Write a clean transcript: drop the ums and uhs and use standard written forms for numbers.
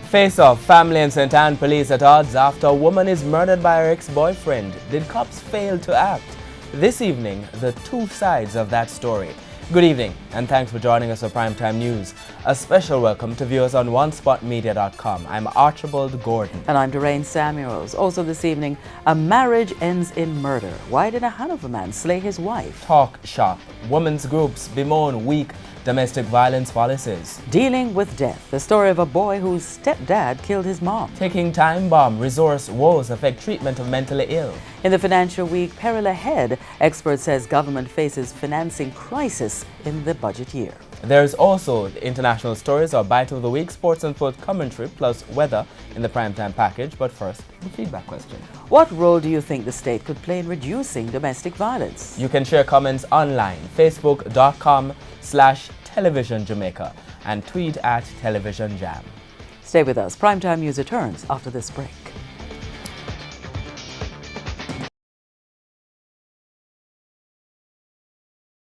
Face off, family and St. Anne police at odds after a woman is murdered by her ex-boyfriend. Did cops fail to act? This evening, the two sides of that story. Good evening, and thanks for joining us for Primetime News. A special welcome to viewers on OneSpotMedia.com. I'm Archibald Gordon. And I'm Doreen Samuels. Also this evening, a marriage ends in murder. Why did a Hanover man slay his wife? Talk shop. Women's groups bemoan weak domestic violence policies. Dealing with death. The story of a boy whose stepdad killed his mom. Taking time bomb. Resource woes affect treatment of mentally ill. In the financial week, peril ahead. Expert says government faces financing crisis in the budget year. There's also the international stories, our bite of the week, sports and food commentary, plus weather in the primetime package. But first, the feedback question. What role do you think the state could play in reducing domestic violence? You can share comments online, facebook.com/Television Jamaica and tweet at Television Jam. Stay with us. Primetime News returns after this break.